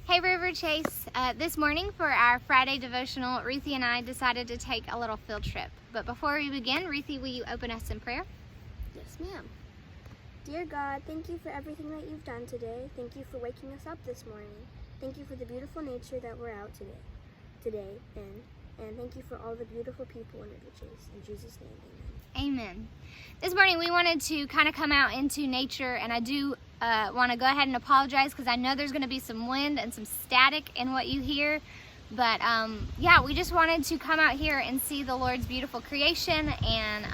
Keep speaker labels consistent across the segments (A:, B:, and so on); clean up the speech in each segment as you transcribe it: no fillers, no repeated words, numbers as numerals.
A: Hey River Chase, this morning for our Friday devotional, Ruthie and I decided to take a little field trip. But before we begin, Ruthie, will you open us in prayer?
B: Yes, ma'am. Dear God, thank you for everything that you've done today. Thank you for waking us up this morning. Thank you for the beautiful nature that we're out today and thank you for all the beautiful people in River Chase. In Jesus' name, amen.
A: Amen. This morning we wanted to kind of come out into nature, and I do want to go ahead and apologize because I know there's going to be some wind and some static in what you hear. But yeah, we just wanted to come out here and see the Lord's beautiful creation and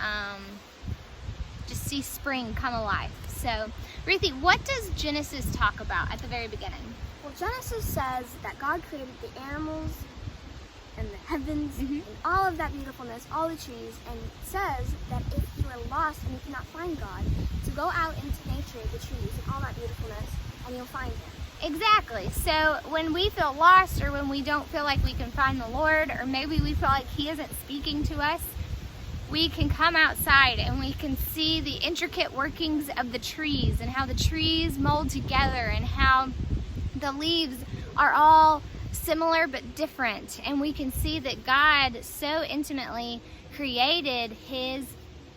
A: just see spring come alive. So, Ruthie, what does Genesis talk about at the very beginning?
B: Well, Genesis says that God created the animals and the heavens and all of that beautifulness, all the trees, and it says that if you are lost and you cannot find God, to go out into nature, the trees and all that beautifulness, and you'll find Him.
A: Exactly. So when we feel lost, or when we don't feel like we can find the Lord, or maybe we feel like He isn't speaking to us, we can come outside and we can see the intricate workings of the trees and how the trees mold together and how the leaves are all similar but different, and we can see that God so intimately created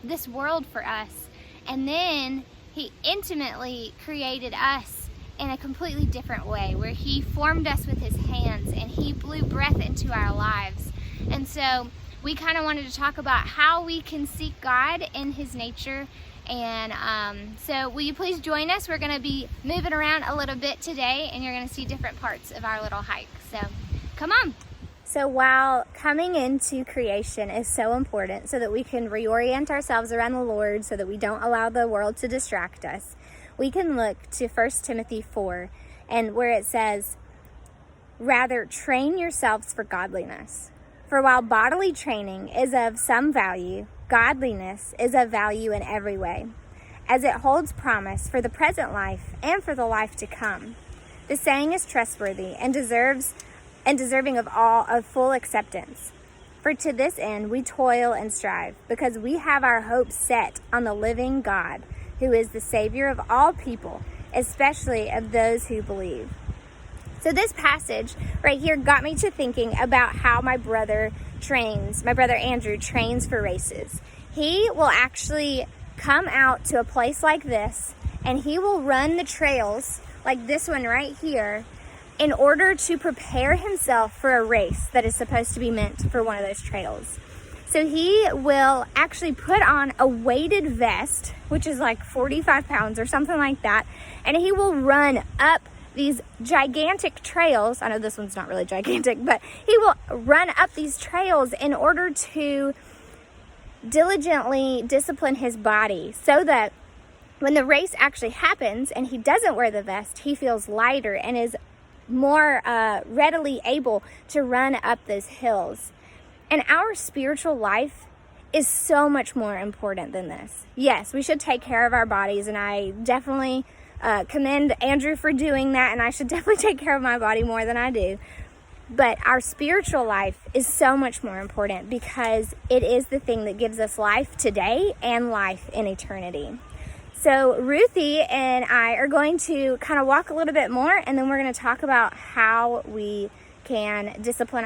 A: this world for us, and then He intimately created us in a completely different way, where He formed us with His hands and He blew breath into our lives. And so we kind of wanted to talk about how we can seek God in His nature. And so will you please join us? We're going to be moving around a little bit today, and you're going to see different parts of our little hike. So come on. So while coming into creation is so important so that we can reorient ourselves around the Lord, so that we don't allow the world to distract us, we can look to 1 Timothy 4, and where it says, "Rather train yourselves for godliness. For while bodily training is of some value, godliness is of value in every way, as it holds promise for the present life and for the life to come. The saying is trustworthy and deserving of full acceptance. For to this end we toil and strive, because we have our hope set on the living God, who is the Savior of all people, especially of those who believe." So this passage right here got me to thinking about how my brother Andrew trains for races. He will actually come out to a place like this, and he will run the trails like this one right here in order to prepare himself for a race that is supposed to be meant for one of those trails. So he will actually put on a weighted vest, which is like 45 pounds or something like that, and he will run up these gigantic trails. I know this one's not really gigantic, but he will run up these trails in order to diligently discipline his body, so that when the race actually happens and he doesn't wear the vest, he feels lighter and is more readily able to run up those hills. And our spiritual life is so much more important than this. Yes, we should take care of our bodies, and I definitely commend Andrew for doing that, and I should definitely take care of my body more than I do. But our spiritual life is so much more important, because it is the thing that gives us life today and life in eternity. So Ruthie and I are going to kind of walk a little bit more, and then we're going to talk about how we can discipline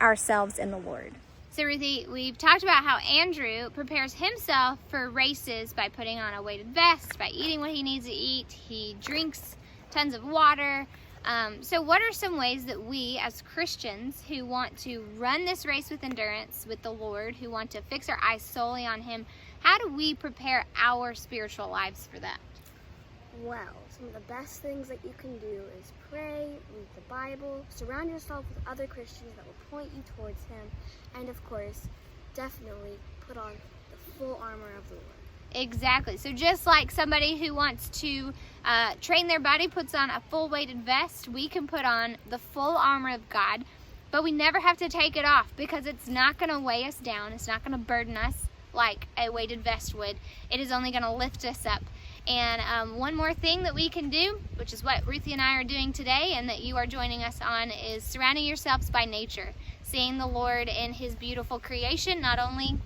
A: ourselves in the Lord. So Ruthie, we've talked about how Andrew prepares himself for races by putting on a weighted vest, by eating what he needs to eat. He drinks tons of water. So what are some ways that we as Christians who want to run this race with endurance with the Lord, who want to fix our eyes solely on Him, how do we prepare our spiritual lives for that?
B: Well, some of the best things that you can do is pray, read the Bible, surround yourself with other Christians that will point you towards Him, and of course, definitely put on the full armor of the Lord.
A: Exactly. So just like somebody who wants to train their body puts on a full weighted vest, we can put on the full armor of God, but we never have to take it off, because it's not going to weigh us down. It's not going to burden us like a weighted vest would. It is only going to lift us up. And one more thing that we can do, which is what Ruthie and I are doing today and that you are joining us on, is surrounding yourselves by nature, seeing the Lord in His beautiful creation, not only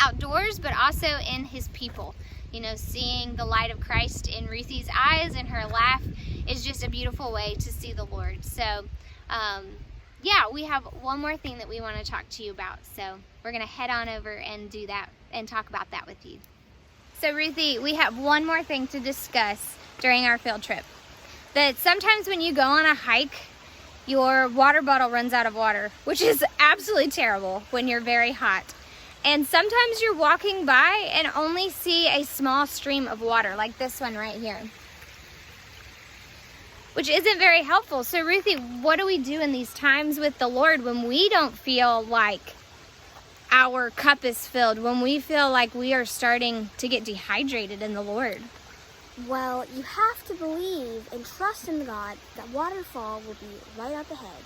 A: outdoors but also in His people. You know, seeing the light of Christ in Ruthie's eyes and her laugh is just a beautiful way to see the Lord. So, yeah, we have one more thing that we want to talk to you about. So we're going to head on over and do that and talk about that with you. So Ruthie, we have one more thing to discuss during our field trip. That sometimes when you go on a hike, your water bottle runs out of water, which is absolutely terrible when you're very hot. And sometimes you're walking by and only see a small stream of water, like this one right here, which isn't very helpful. So Ruthie, what do we do in these times with the Lord when we don't feel like our cup is filled, when we feel like we are starting to get dehydrated in the Lord?
B: Well, you have to believe and trust in God that waterfall will be right up ahead.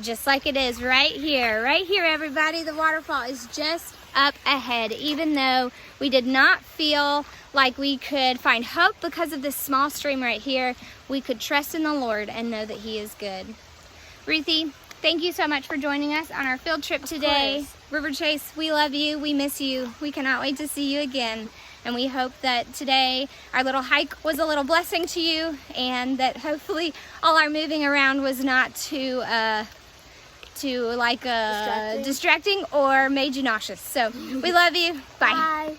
A: Just like it is right here, everybody. The waterfall is just up ahead. Even though we did not feel like we could find hope because of this small stream right here, we could trust in the Lord and know that He is good. Ruthie, thank you so much for joining us on our field trip today. River Chase, we love you. We miss you. We cannot wait to see you again. And we hope that today our little hike was a little blessing to you, and that hopefully all our moving around was not too distracting or made you nauseous. So we love you. Bye.
B: Bye.